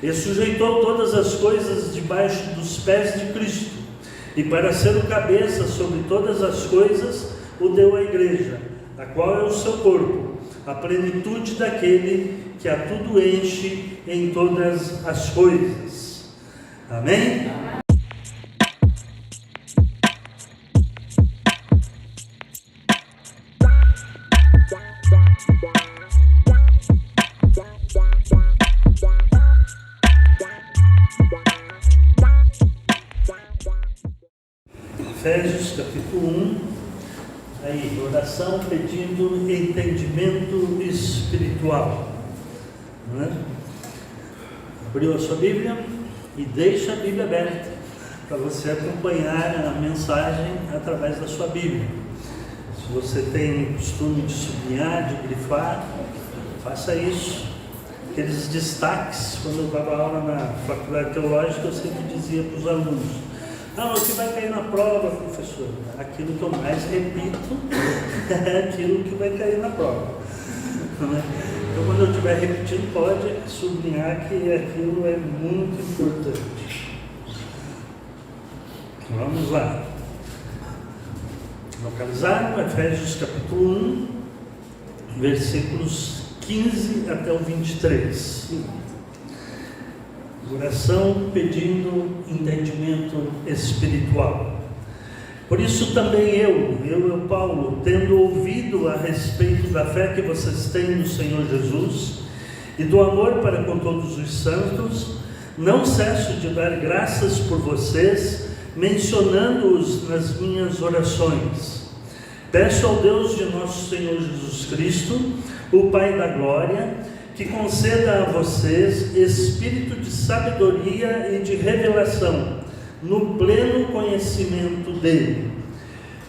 e sujeitou todas as coisas debaixo dos pés de Cristo, e para ser o cabeça sobre todas as coisas, o deu à igreja, a qual é o seu corpo, a plenitude daquele que a tudo enche em todas as coisas. Amém? Efésios capítulo 1, aí, oração pedindo entendimento espiritual. Não é? Abriu a sua Bíblia e deixa a Bíblia aberta para você acompanhar a mensagem através da sua Bíblia. Se você tem o costume de sublinhar, de grifar, faça isso. Aqueles destaques, quando eu dava aula na faculdade teológica, eu sempre dizia para os alunos: não, o que vai cair na prova, professor? Aquilo que eu mais repito é aquilo que vai cair na prova. Então, quando eu estiver repetindo, pode sublinhar que aquilo é muito importante. Vamos lá. Localizaram Efésios capítulo 1, versículos 15 até o 23. Oração pedindo entendimento espiritual. Por isso também eu, Paulo, tendo ouvido a respeito da fé que vocês têm no Senhor Jesus e do amor para com todos os santos, não cesso de dar graças por vocês, mencionando-os nas minhas orações. Peço ao Deus de nosso Senhor Jesus Cristo, o Pai da glória, que conceda a vocês espírito de sabedoria e de revelação, no pleno conhecimento dele.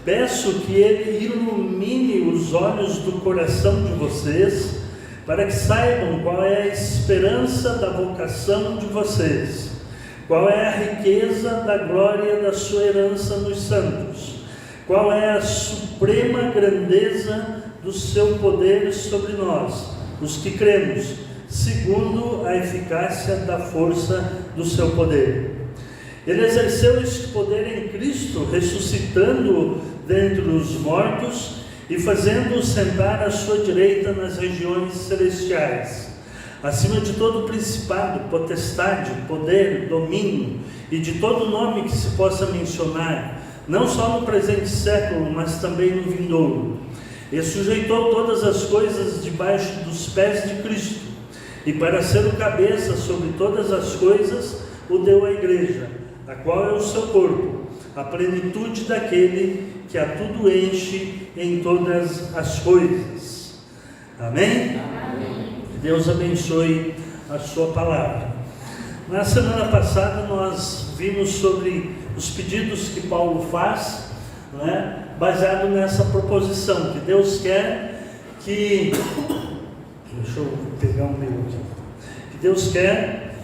Peço que ele ilumine os olhos do coração de vocês, para que saibam qual é a esperança da vocação de vocês, qual é a riqueza da glória da sua herança nos santos, qual é a suprema grandeza do seu poder sobre nós, os que cremos, segundo a eficácia da força do seu poder. Ele exerceu este poder em Cristo, ressuscitando-o dentre os mortos e fazendo-o sentar à sua direita nas regiões celestiais, acima de todo principado, potestade, poder, domínio e de todo nome que se possa mencionar, não só no presente século, mas também no vindouro. E sujeitou todas as coisas debaixo dos pés de Cristo, e para ser o cabeça sobre todas as coisas, o deu à igreja, a qual é o seu corpo, a plenitude daquele que a tudo enche em todas as coisas. Amém? Amém. Deus abençoe a sua palavra. Na semana passada nós vimos sobre os pedidos que Paulo faz, não é? Baseado nessa proposição, que Deus quer que... Deixa eu pegar um meu aqui. Que Deus quer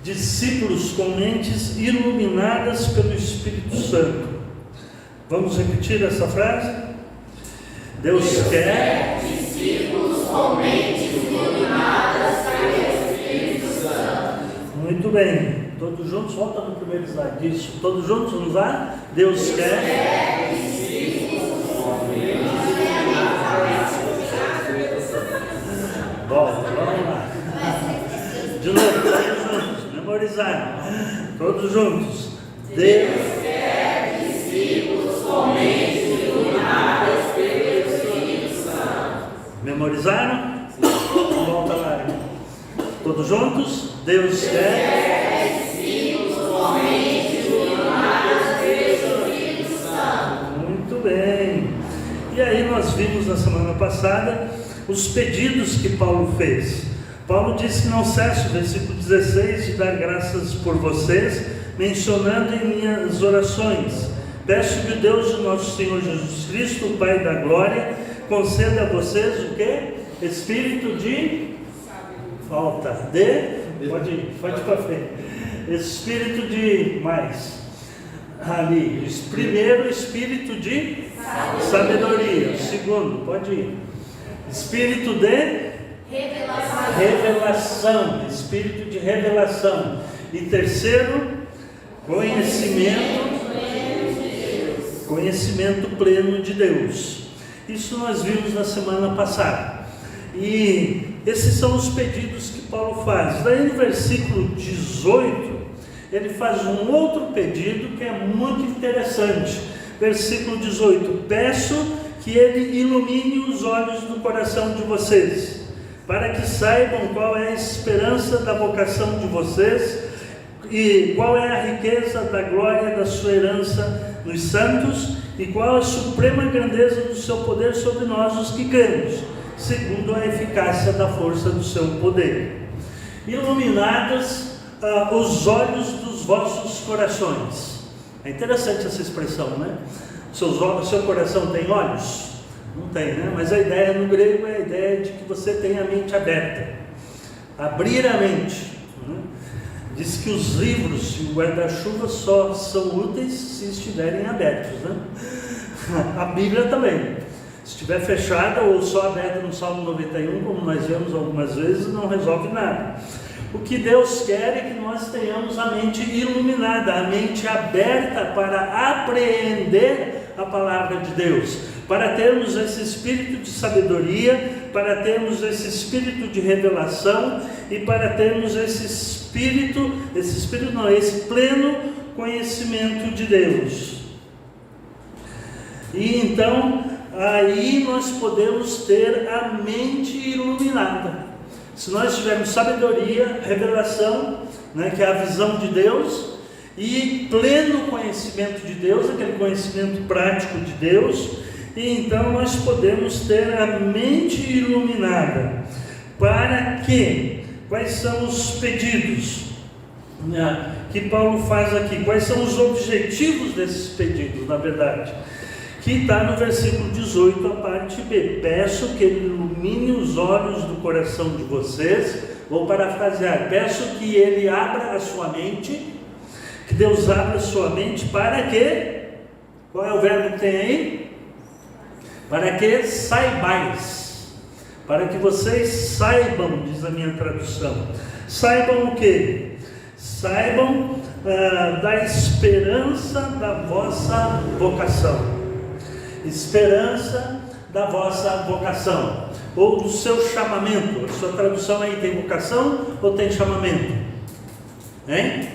discípulos com mentes iluminadas pelo Espírito Santo. Vamos repetir essa frase? Deus quer discípulos com mentes iluminadas pelo Espírito Santo. Muito bem. Todos juntos, volta no primeiro slide. Isso. Todos juntos, vamos lá? Deus quer volta, vamos lá. De novo, todos juntos, memorizaram. Todos juntos. Deus quer discípulos com mentes iluminadas pelo Espírito Santo. Memorizaram? Volta lá. Todos juntos. Deus quer discípulos com mentes iluminadas pelo Espírito Santo. Muito bem. E aí nós vimos na semana passada os pedidos que Paulo fez. Paulo disse que não cesso, versículo 16, de dar graças por vocês, mencionando em minhas orações. Peço que o Deus de nosso Senhor Jesus Cristo, o Pai da glória, conceda a vocês o quê? Espírito de falta de... Pode ir para frente. Espírito de mais. Ali. Primeiro, espírito de sabedoria. Segundo, pode ir. Espírito de Revelação, espírito de revelação. E terceiro, conhecimento pleno de Deus. Isso nós vimos na semana passada. E esses são os pedidos que Paulo faz. Daí no versículo 18, ele faz um outro pedido que é muito interessante. Versículo 18: peço que ele ilumine os olhos do coração de vocês, para que saibam qual é a esperança da vocação de vocês e qual é a riqueza da glória da sua herança nos santos e qual a suprema grandeza do seu poder sobre nós os que cremos, segundo a eficácia da força do seu poder. Iluminados os olhos dos vossos corações. É interessante essa expressão, né? Seu coração tem olhos? Não tem, né? Mas a ideia no grego é a ideia de que você tem a mente aberta. Abrir a mente. Né? Diz que os livros e o guarda-chuva só são úteis se estiverem abertos, né? A Bíblia também. Se estiver fechada ou só aberta no Salmo 91, como nós vemos algumas vezes, não resolve nada. O que Deus quer é que nós tenhamos a mente iluminada, a mente aberta para apreender a palavra de Deus, para termos esse espírito de sabedoria, para termos esse espírito de revelação e para termos esse pleno conhecimento de Deus. E então, aí nós podemos ter a mente iluminada. Se nós tivermos sabedoria, revelação, né, que é a visão de Deus, e pleno conhecimento de Deus, aquele conhecimento prático de Deus, e então nós podemos ter a mente iluminada. Para que? Quais são os pedidos, né, que Paulo faz aqui? Quais são os objetivos desses pedidos, na verdade? Que está no versículo 18, a parte B. Peço que ele ilumine os olhos do coração de vocês. Vou parafrasear. Peço que ele abra a sua mente, que Deus abra a sua mente para que, qual é o verbo que tem aí? Para que saibais, para que vocês saibam, diz a minha tradução. Saibam o quê? Saibam da esperança da vossa vocação. Esperança da vossa vocação, ou do seu chamamento. A sua tradução aí tem vocação ou tem chamamento? Hein?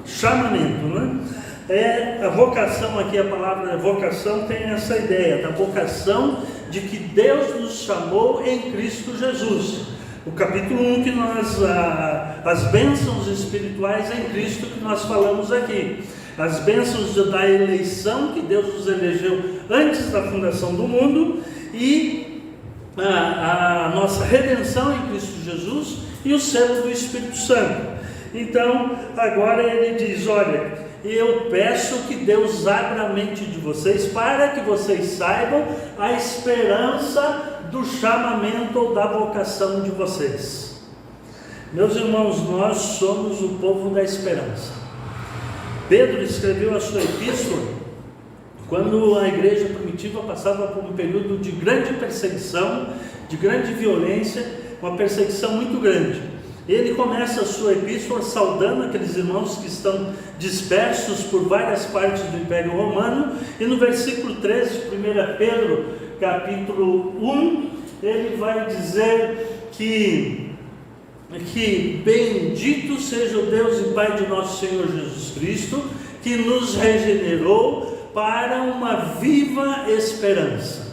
Chamamento, né? A vocação aqui, a palavra vocação tem essa ideia, da vocação de que Deus nos chamou em Cristo Jesus. O capítulo 1 que as bênçãos espirituais em Cristo que nós falamos aqui. As bênçãos da eleição, que Deus nos elegeu antes da fundação do mundo, e a nossa redenção em Cristo Jesus, e o selo do Espírito Santo. Então, agora ele diz, olha, eu peço que Deus abra a mente de vocês, para que vocês saibam a esperança do chamamento ou da vocação de vocês. Meus irmãos, nós somos o povo da esperança. Pedro escreveu a sua epístola quando a igreja primitiva passava por um período de grande perseguição, de grande violência, uma perseguição muito grande. Ele começa a sua epístola saudando aqueles irmãos que estão dispersos por várias partes do Império Romano, e no versículo 13 de 1 Pedro, capítulo 1, ele vai dizer que bendito seja o Deus e Pai de nosso Senhor Jesus Cristo, que nos regenerou para uma viva esperança.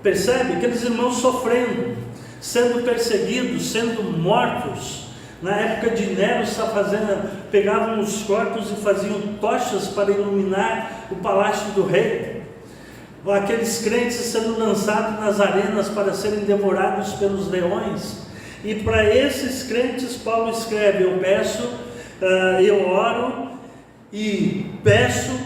Percebe? Aqueles irmãos sofrendo, sendo perseguidos, sendo mortos. Na época de Nero, pegavam os corpos e faziam tochas para iluminar o palácio do rei. Aqueles crentes sendo lançados nas arenas para serem devorados pelos leões. E para esses crentes, Paulo escreve, eu oro e peço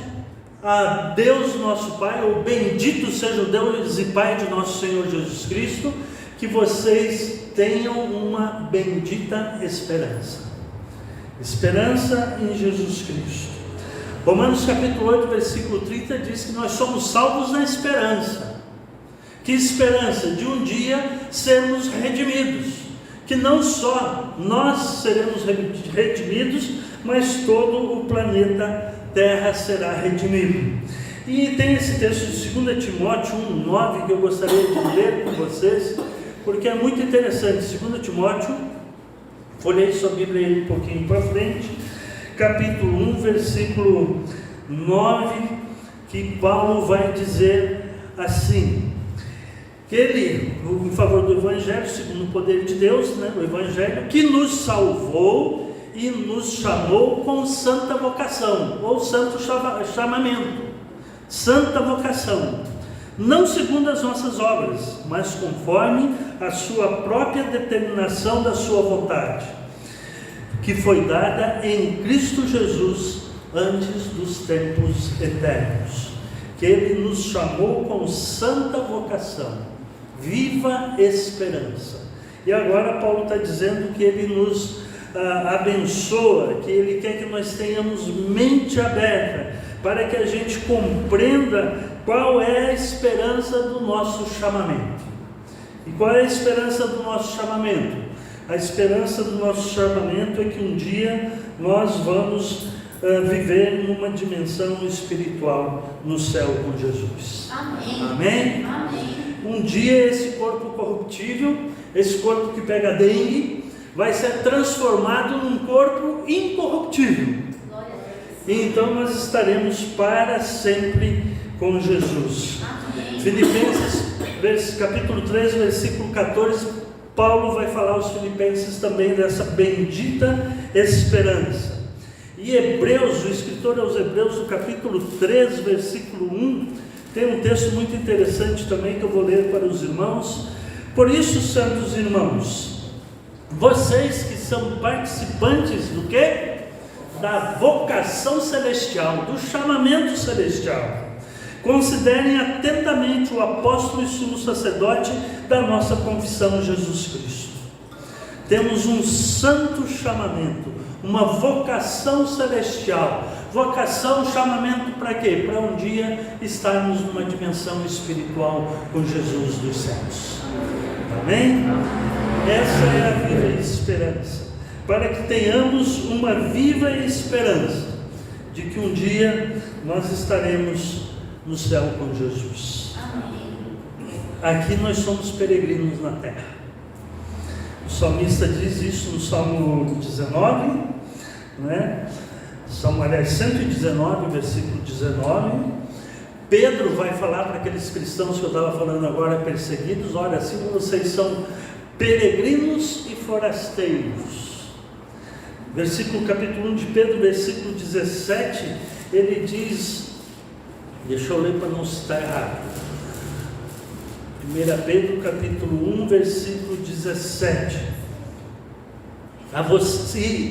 a Deus nosso Pai, ou bendito seja o Deus e Pai de nosso Senhor Jesus Cristo, que vocês tenham uma bendita esperança. Esperança em Jesus Cristo. Romanos capítulo 8, versículo 30 diz que nós somos salvos na esperança. Que esperança? De um dia sermos redimidos. Que não só nós seremos redimidos, mas todo o planeta Terra será redimido. E tem esse texto de 2 Timóteo 1,9 que eu gostaria de ler com vocês, porque é muito interessante. 2 Timóteo, folhei sua Bíblia aí um pouquinho para frente, capítulo 1, versículo 9, que Paulo vai dizer assim, que ele, em favor do Evangelho, segundo o poder de Deus, né, o Evangelho, que nos salvou e nos chamou com santa vocação, ou santo chamamento, santa vocação, não segundo as nossas obras, mas conforme a sua própria determinação da sua vontade, que foi dada em Cristo Jesus antes dos tempos eternos, que Ele nos chamou com santa vocação, viva esperança. E agora Paulo está dizendo que Ele nos abençoa, que Ele quer que nós tenhamos mente aberta, para que a gente compreenda qual é a esperança do nosso chamamento. E qual é a esperança do nosso chamamento? A esperança do nosso chamamento é que um dia nós vamos viver numa dimensão espiritual no céu com Jesus. Amém. Amém? Amém. Um dia esse corpo corruptível, esse corpo que pega dengue, vai ser transformado num corpo incorruptível. Glória a Deus. E então nós estaremos para sempre com Jesus. Amém. Filipenses, capítulo 3, versículo 14, Paulo vai falar aos filipenses também dessa bendita esperança. E Hebreus, o escritor aos Hebreus, no capítulo 3, versículo 1, tem um texto muito interessante também que eu vou ler para os irmãos. Por isso, santos irmãos, vocês que são participantes do quê? Da vocação celestial, do chamamento celestial, considerem atentamente o apóstolo e sumo sacerdote da nossa confissão, Jesus Cristo. Temos um santo chamamento, uma vocação celestial. Vocação, chamamento para quê? Para um dia estarmos numa dimensão espiritual com Jesus dos céus. Amém? Essa é a viva esperança. Para que tenhamos uma viva esperança de que um dia nós estaremos no céu com Jesus. Amém. Aqui nós somos peregrinos na terra. O salmista diz isso no Salmo 19, né? Salmo 119, versículo 19. Pedro vai falar para aqueles cristãos que eu estava falando agora, perseguidos: olha, assim vocês são peregrinos e forasteiros. Capítulo 1 de Pedro, versículo 17, ele diz, deixa eu ler para não citar errado, 1 Pedro capítulo 1, versículo 17,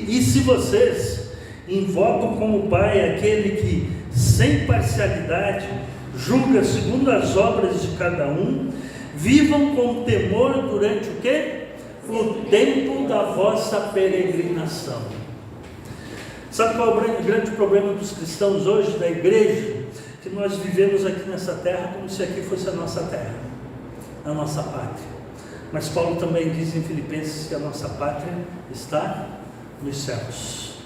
e se vocês invocam como Pai aquele que, sem parcialidade, julga segundo as obras de cada um, vivam com temor durante o quê? O tempo da vossa peregrinação. Sabe qual é o grande problema dos cristãos hoje, da igreja? Que nós vivemos aqui nessa terra como se aqui fosse a nossa terra, a nossa pátria. Mas Paulo também diz em Filipenses que a nossa pátria está nos céus.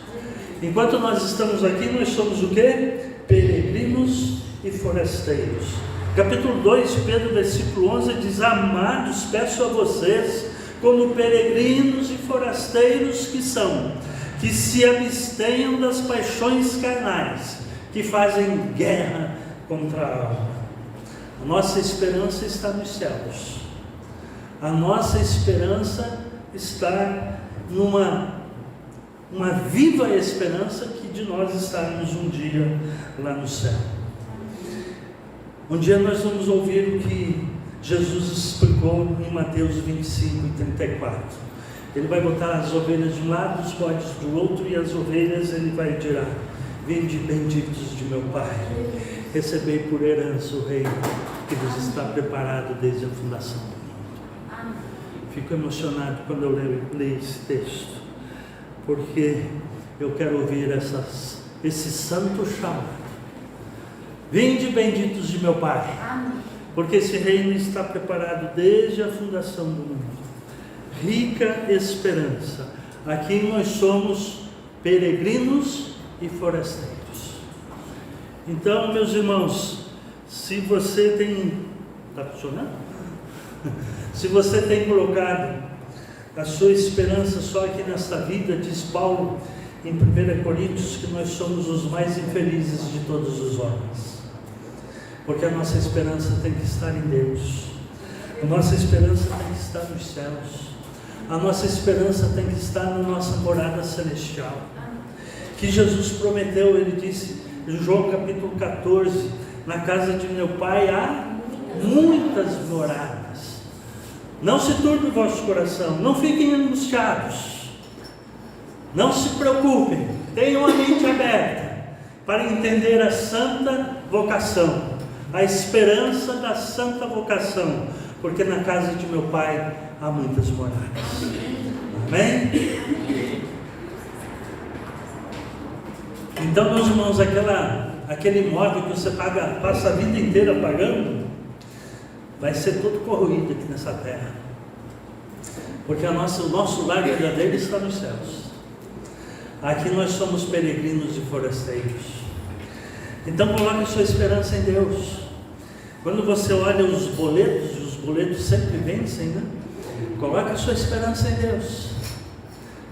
Enquanto nós estamos aqui, nós somos o quê? Peregrinos e forasteiros. Capítulo 2 de Pedro, versículo 11 diz: amados, peço a vocês, como peregrinos e forasteiros que são, que se abstenham das paixões carnais, que fazem guerra contra a alma. A nossa esperança está nos céus. A nossa esperança está numa viva esperança que de nós estarmos um dia lá no céu. Um dia nós vamos ouvir o que Jesus explicou em Mateus 25 e 34. Ele vai botar as ovelhas de um lado, os bodes do outro, e as ovelhas ele vai dizer: vinde benditos de meu Pai, recebei por herança o reino que vos está preparado desde a fundação do mundo. Fico emocionado quando eu leio esse texto, porque eu quero ouvir esse santo chamado: vinde benditos de meu Pai, porque esse reino está preparado desde a fundação do mundo. Rica esperança. Aqui nós somos peregrinos e forasteiros. Então, meus irmãos, se você tem... Está funcionando? Se você tem colocado a sua esperança só aqui nesta vida, diz Paulo em 1 Coríntios, que nós somos os mais infelizes de todos os homens. Porque a nossa esperança tem que estar em Deus. A nossa esperança tem que estar nos céus. A nossa esperança tem que estar na nossa morada celestial. Que Jesus prometeu, ele disse em João capítulo 14, na casa de meu Pai há muitas moradas. Não se turbe o vosso coração, não fiquem angustiados, não se preocupem, tenham a mente aberta para entender a santa vocação, a esperança da santa vocação, porque na casa de meu Pai há muitas moradas. Amém? Então, meus irmãos, aquele imóvel que você passa a vida inteira pagando, vai ser todo corroído aqui nessa terra, porque o nosso lar verdadeiro está nos céus. Aqui nós somos peregrinos e forasteiros. Então coloque sua esperança em Deus. Quando você olha os boletos, e os boletos sempre vencem, né? Coloque a sua esperança em Deus.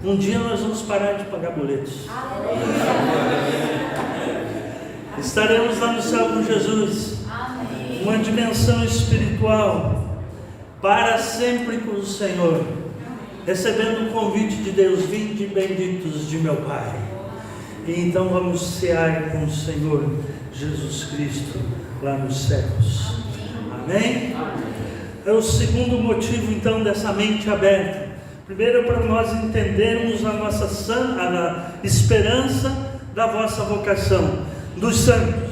Um dia nós vamos parar de pagar boletos. Estaremos lá no céu com Jesus. Uma dimensão espiritual, para sempre com o Senhor, recebendo o convite de Deus: vinde benditos de meu Pai. E então vamos cear com o Senhor Jesus Cristo lá nos céus. Amém? É o segundo motivo então dessa mente aberta. Primeiro, para nós entendermos a esperança da vossa vocação, dos santos.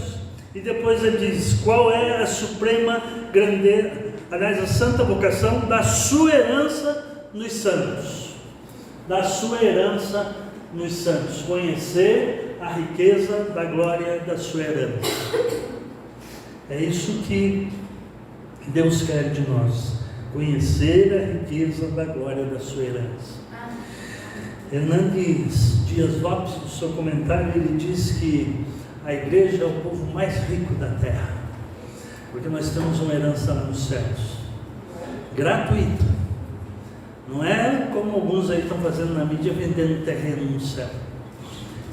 E depois ele diz, qual é a suprema grandeza, aliás, a santa vocação da sua herança nos santos. Da sua herança nos santos. Conhecer a riqueza da glória da sua herança. É isso que Deus quer de nós. Conhecer a riqueza da glória da sua herança. Hernandes Dias Lopes, no seu comentário, ele diz que a igreja é o povo mais rico da terra, porque nós temos uma herança lá nos céus, gratuita. Não é como alguns aí estão fazendo na mídia, vendendo terreno no céu.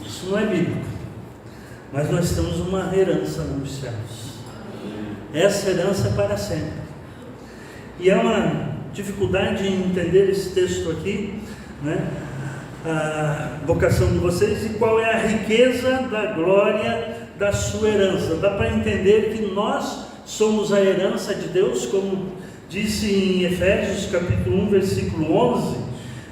Isso não é bíblico. Mas nós temos uma herança lá nos céus. Essa herança é para sempre. E é uma dificuldade em entender esse texto aqui, né? A vocação de vocês e qual é a riqueza da glória da sua herança. Dá para entender que nós somos a herança de Deus, como disse em Efésios capítulo 1, versículo 11,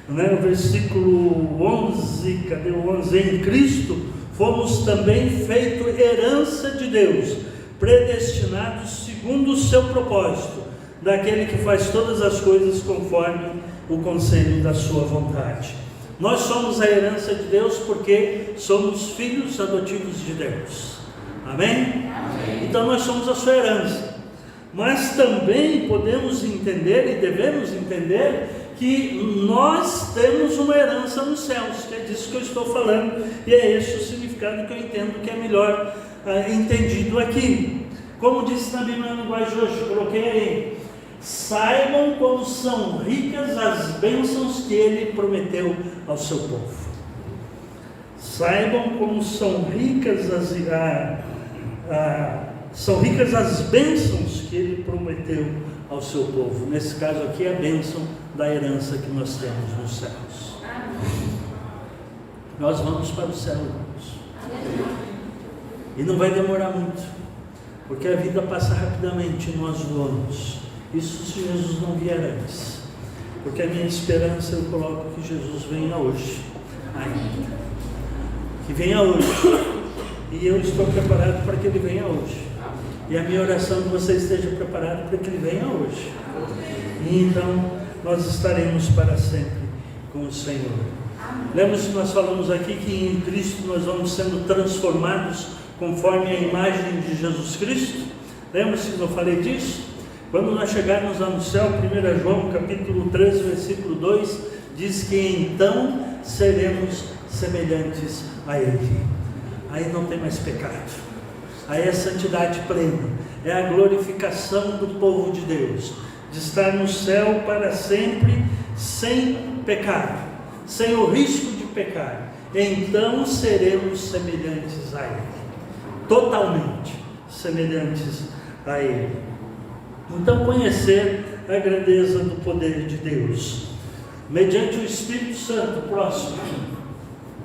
né? O versículo 11, cadê o 11? Em Cristo fomos também feito herança de Deus, predestinados segundo o seu propósito, daquele que faz todas as coisas conforme o conselho da sua vontade. Nós somos a herança de Deus porque somos filhos adotivos de Deus. Amém? Amém. Então nós somos a sua herança. Mas também podemos entender e devemos entender que nós temos uma herança nos céus, que é disso que eu estou falando, e é esse o significado que eu entendo que é melhor entendido aqui. Como disse na Bíblia na linguagem de hoje, coloquei aí: saibam como são ricas as bênçãos que Ele prometeu ao seu povo. Saibam como são ricas as bênçãos que Ele prometeu ao seu povo. Nesse caso aqui é a bênção da herança que nós temos nos céus. Nós vamos para o céu, irmãos. E não vai demorar muito, porque a vida passa rapidamente e nós voamos. Isso se Jesus não vier antes, porque a minha esperança eu coloco que Jesus venha hoje, ainda, que venha hoje, e eu estou preparado para que Ele venha hoje, e a minha oração é que você esteja preparado para que Ele venha hoje, e então nós estaremos para sempre com o Senhor. Lembra-se que nós falamos aqui que em Cristo nós vamos sendo transformados conforme a imagem de Jesus Cristo? Lembra-se que eu falei disso? Quando nós chegarmos lá no céu, 1 João capítulo 3, versículo 2, diz que então seremos semelhantes a Ele. Aí não tem mais pecado, aí é santidade plena, é a glorificação do povo de Deus, de estar no céu para sempre, sem pecado, sem o risco de pecar. Então seremos semelhantes a Ele, totalmente semelhantes a Ele. Então, conhecer a grandeza do poder de Deus, mediante o Espírito Santo, próximo,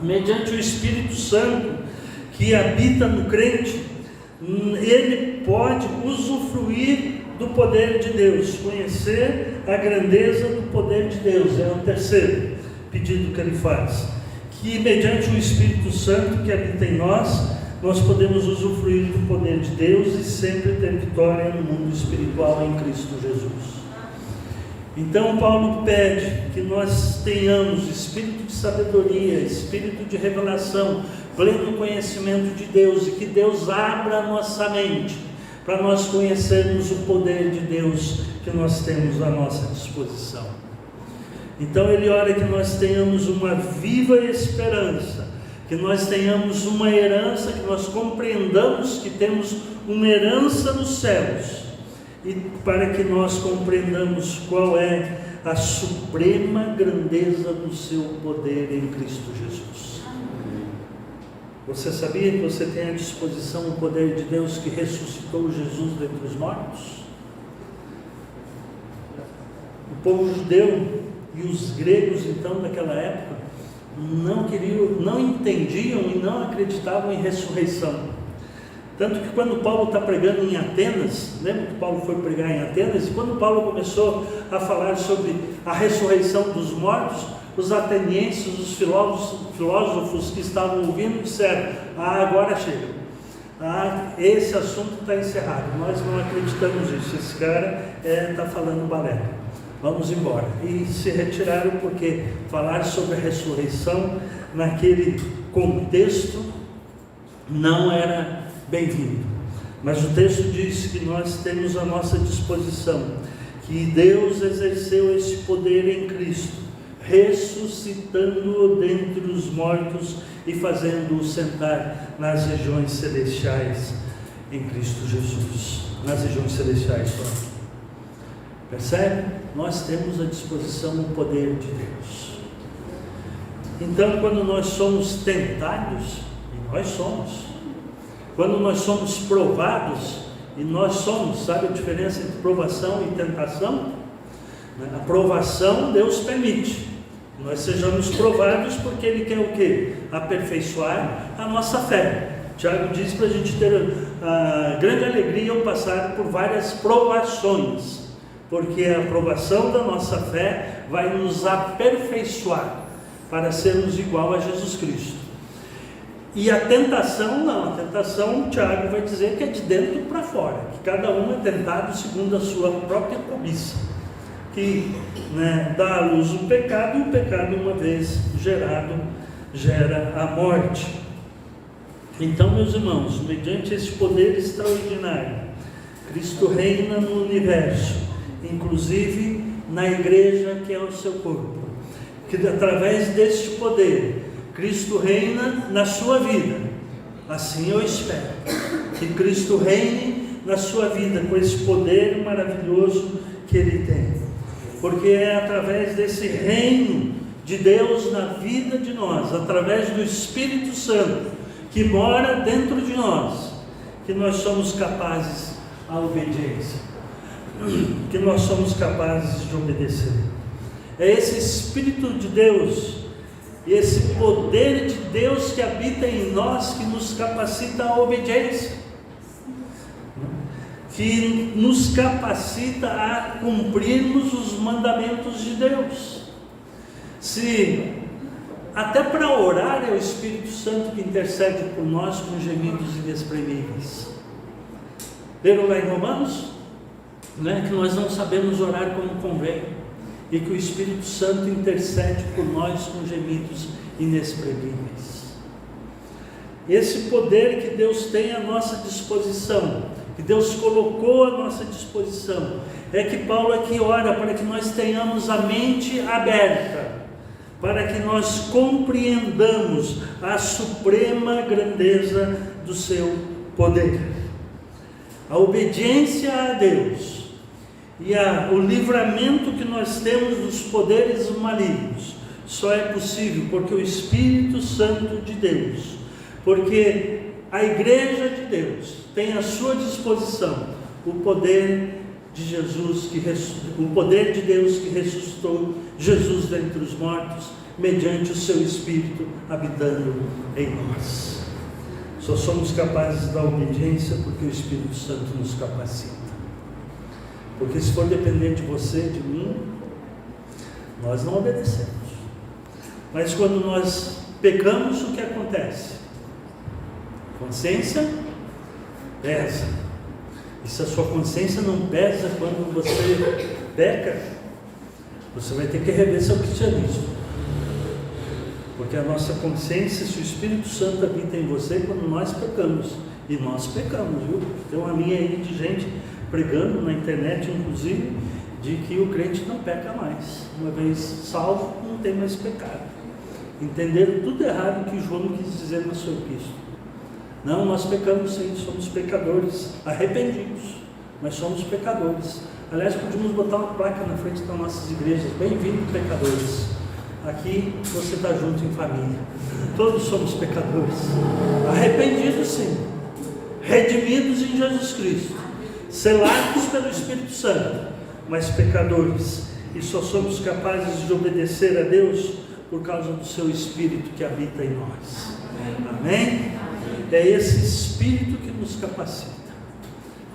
mediante o Espírito Santo que habita no crente, ele pode usufruir do poder de Deus, conhecer a grandeza do poder de Deus. É o terceiro pedido que ele faz, que mediante o Espírito Santo que habita em nós, nós podemos usufruir do poder de Deus e sempre ter vitória no mundo espiritual em Cristo Jesus. Então Paulo pede que nós tenhamos espírito de sabedoria, espírito de revelação, pleno conhecimento de Deus, e que Deus abra a nossa mente para nós conhecermos o poder de Deus que nós temos à nossa disposição. Então ele ora que nós tenhamos uma viva esperança, que nós tenhamos uma herança, que nós compreendamos que temos uma herança nos céus, e para que nós compreendamos qual é a suprema grandeza do seu poder em Cristo Jesus. Você sabia que você tem à disposição o poder de Deus que ressuscitou Jesus dentre os mortos? O povo judeu e os gregos então daquela época não entendiam e não acreditavam em ressurreição. Tanto que quando Paulo está pregando em Atenas, lembra que Paulo foi pregar em Atenas? E quando Paulo começou a falar sobre a ressurreição dos mortos, os atenienses, os filósofos que estavam ouvindo disseram: agora chega, esse assunto está encerrado, nós não acreditamos nisso, esse cara está falando balé, vamos embora. E se retiraram, porque falar sobre a ressurreição naquele contexto não era bem-vindo. Mas o texto diz que nós temos à nossa disposição, que Deus exerceu esse poder em Cristo, ressuscitando-o dentre os mortos e fazendo-o sentar nas regiões celestiais em Cristo Jesus, nas regiões celestiais. Percebe? Nós temos à disposição o poder de Deus. Então, quando nós somos tentados, e nós somos, quando nós somos provados, e nós somos, sabe a diferença entre provação e tentação? A provação Deus permite, nós sejamos provados, porque Ele quer o quê? Aperfeiçoar a nossa fé. Tiago diz para a gente ter a grande alegria ao passar por várias provações, porque a provação da nossa fé vai nos aperfeiçoar para sermos igual a Jesus Cristo. E a tentação não, a tentação, Tiago vai dizer que é de dentro para fora, que cada um é tentado segundo a sua própria cobiça, que dá à luz o pecado, e o pecado, uma vez gerado, gera a morte. Então, meus irmãos, mediante esse poder extraordinário, Cristo reina no universo, inclusive na igreja, que é o seu corpo, que através deste poder Cristo reina na sua vida. Assim eu espero que Cristo reine na sua vida com esse poder maravilhoso que Ele tem, porque é através desse reino de Deus na vida de nós, através do Espírito Santo que mora dentro de nós, que nós somos capazes à obediência, que nós somos capazes de obedecer. É esse Espírito de Deus, esse poder de Deus que habita em nós, que nos capacita à obediência, que nos capacita a cumprirmos os mandamentos de Deus. Se até para orar é o Espírito Santo que intercede por nós com gemidos inexprimíveis. Leram lá em Romanos? Que nós não sabemos orar como convém, e que o Espírito Santo intercede por nós com gemidos inexprimíveis. Esse poder que Deus tem à nossa disposição, que Deus colocou à nossa disposição, é que Paulo aqui ora para que nós tenhamos a mente aberta, para que nós compreendamos a suprema grandeza do seu poder. A obediência a Deus e o livramento que nós temos dos poderes malignos só é possível porque o Espírito Santo de Deus, porque a Igreja de Deus tem à sua disposição o poder de Jesus, o poder de Deus que ressuscitou Jesus dentre os mortos, mediante o seu Espírito habitando em nós. Só somos capazes da obediência porque o Espírito Santo nos capacita. Porque se for depender de você, de mim, nós não obedecemos. Mas quando nós pecamos, o que acontece? Consciência pesa. E se a sua consciência não pesa quando você peca, você vai ter que rever seu cristianismo. Porque a nossa consciência, se o Espírito Santo habita em você, quando nós pecamos, e nós pecamos, viu? Tem uma linha aí de gente pregando na internet, inclusive, de que o crente não peca mais. Uma vez salvo, não tem mais pecado. Entenderam tudo errado que João quis dizer na sua epístola. Não, nós pecamos sim, somos pecadores, arrependidos, mas somos pecadores. Aliás, podíamos botar uma placa na frente das nossas igrejas: bem-vindo, pecadores. Aqui você está junto em família. Todos somos pecadores, arrependidos sim, redimidos em Jesus Cristo, selados pelo Espírito Santo, mas pecadores. E só somos capazes de obedecer a Deus por causa do seu Espírito que habita em nós. Amém? É esse Espírito que nos capacita,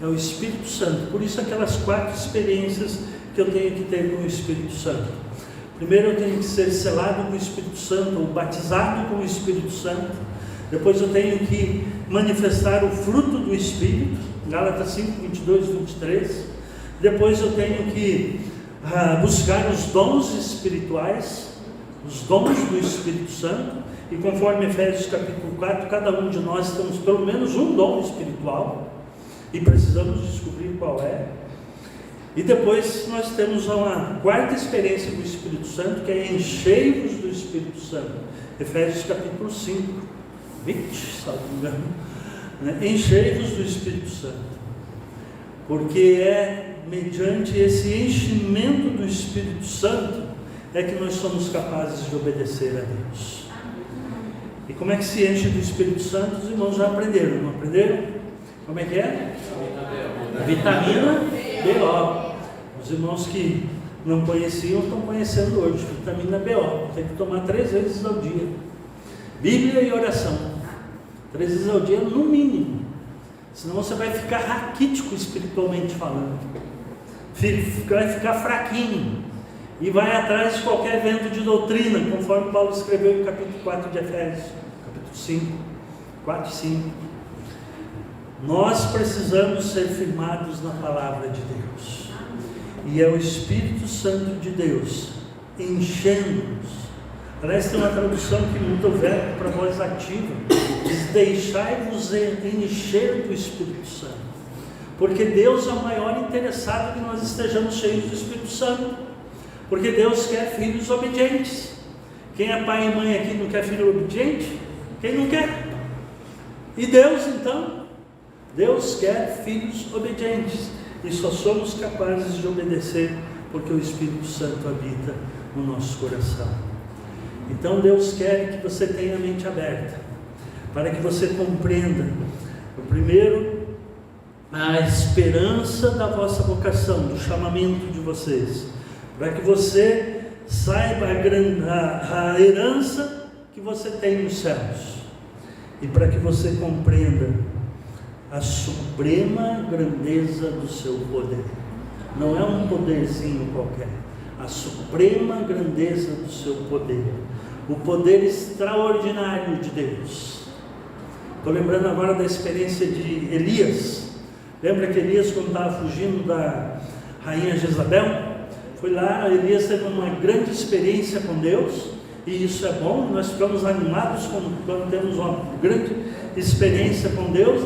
é o Espírito Santo. Por isso aquelas 4 experiências que eu tenho que ter com o Espírito Santo. Primeiro eu tenho que ser selado com o Espírito Santo, ou batizado com o Espírito Santo. Depois eu tenho que manifestar o fruto do Espírito, Gálatas 5, 22, 23. Depois eu tenho que buscar os dons espirituais, os dons do Espírito Santo. E conforme Efésios capítulo 4, cada um de nós temos pelo menos um dom espiritual e precisamos descobrir qual é. E depois nós temos uma 4ª experiência com o Espírito Santo, que é enchei-vos do Espírito Santo. Efésios capítulo 5, 20, se não me engano, né? Enchei-vos do Espírito Santo, porque é mediante esse enchimento do Espírito Santo é que nós somos capazes de obedecer a Deus. E como é que se enche do Espírito Santo? Os irmãos já aprenderam, não aprenderam? Como é que é? Vitamina BO. Os irmãos que não conheciam estão conhecendo hoje. Vitamina BO. Tem que tomar 3 vezes ao dia. Bíblia e oração. 3 vezes ao dia no mínimo. Senão você vai ficar raquítico espiritualmente falando. Vai ficar fraquinho. E vai atrás de qualquer vento de doutrina, conforme Paulo escreveu no capítulo 4 de Efésios, capítulo 5, 4 e 5. Nós precisamos ser firmados na palavra de Deus. E é o Espírito Santo de Deus enchendo-nos. Aliás, tem uma tradução que muda o verbo para voz ativa. Diz: deixai-vos encher do Espírito Santo. Porque Deus é o maior interessado que nós estejamos cheios do Espírito Santo. Porque Deus quer filhos obedientes. Quem é pai e mãe aqui não quer filho obediente? Quem não quer? E Deus então? Deus quer filhos obedientes. E só somos capazes de obedecer porque o Espírito Santo habita no nosso coração. Então Deus quer que você tenha a mente aberta, para que você compreenda, primeiro, a esperança da vossa vocação, do chamamento de vocês, para que você saiba a herança que você tem nos céus, e para que você compreenda a suprema grandeza do seu poder. Não é um poderzinho qualquer, a suprema grandeza do seu poder, o poder extraordinário de Deus. Estou lembrando agora da experiência de Elias. Lembra que Elias, quando estava fugindo da rainha Jezabel, foi lá, Elias teve uma grande experiência com Deus, e isso é bom, nós ficamos animados quando temos uma grande experiência com Deus.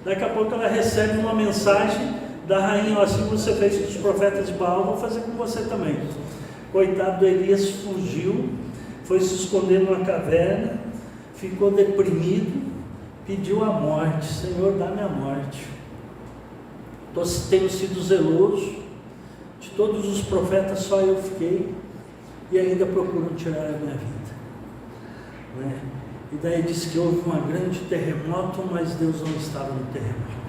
Daqui a pouco ela recebe uma mensagem da rainha, ó, assim você fez com os profetas de Baal, vou fazer com você também. Coitado do Elias, fugiu, foi se esconder numa caverna, ficou deprimido, pediu a morte. Senhor, dá-me a morte. Tenho sido zeloso, de todos os profetas só eu fiquei, e ainda procuram tirar a minha vida, né? E daí diz que houve um grande terremoto, mas Deus não estava no terremoto.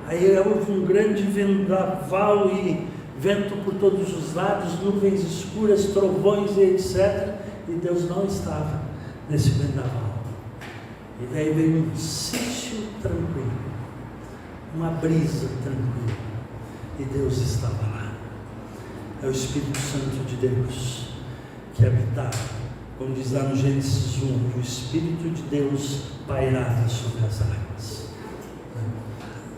Aí houve um grande vendaval e vento por todos os lados, nuvens escuras, trovões e etc. E Deus não estava nesse vendaval. E daí veio um silêncio tranquilo, uma brisa tranquila, e Deus estava lá. É o Espírito Santo de Deus que habitava, como diz lá no Gênesis 1, o Espírito de Deus pairava sobre as águas.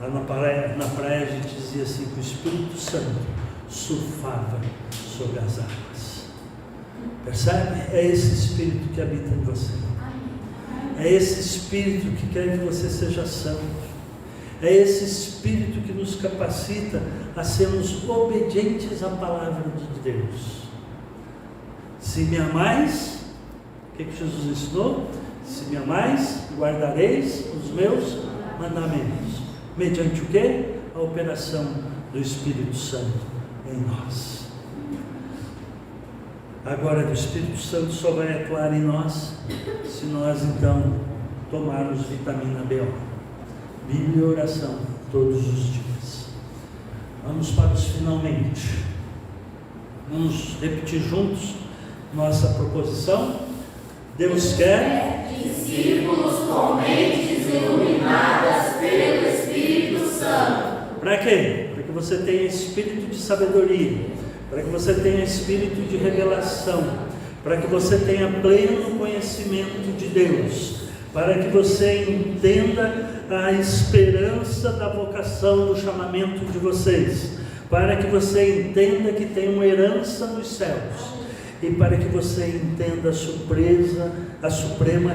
Lá na praia a gente dizia assim, que o Espírito Santo surfava sobre as águas. Percebe? É esse Espírito que habita em você. É esse Espírito que quer que você seja santo. É esse Espírito que nos capacita a sermos obedientes à palavra de Deus. Se me amais, o que Jesus ensinou? Se me amais, guardareis os meus mandamentos. Mediante o quê? A operação do Espírito Santo em nós. Agora, o Espírito Santo só vai atuar em nós se nós então tomarmos vitamina B.O. Bíblia e oração todos os dias. Vamos para os finalmente. Vamos repetir juntos nossa proposição. Deus quer discípulos com mentes iluminadas pelo Espírito Santo. Para quê? Para que você tenha espírito de sabedoria, para que você tenha espírito de revelação, para que você tenha pleno conhecimento de Deus, para que você entenda a esperança da vocação, do chamamento de vocês, para que você entenda que tem uma herança nos céus, e para que você entenda a suprema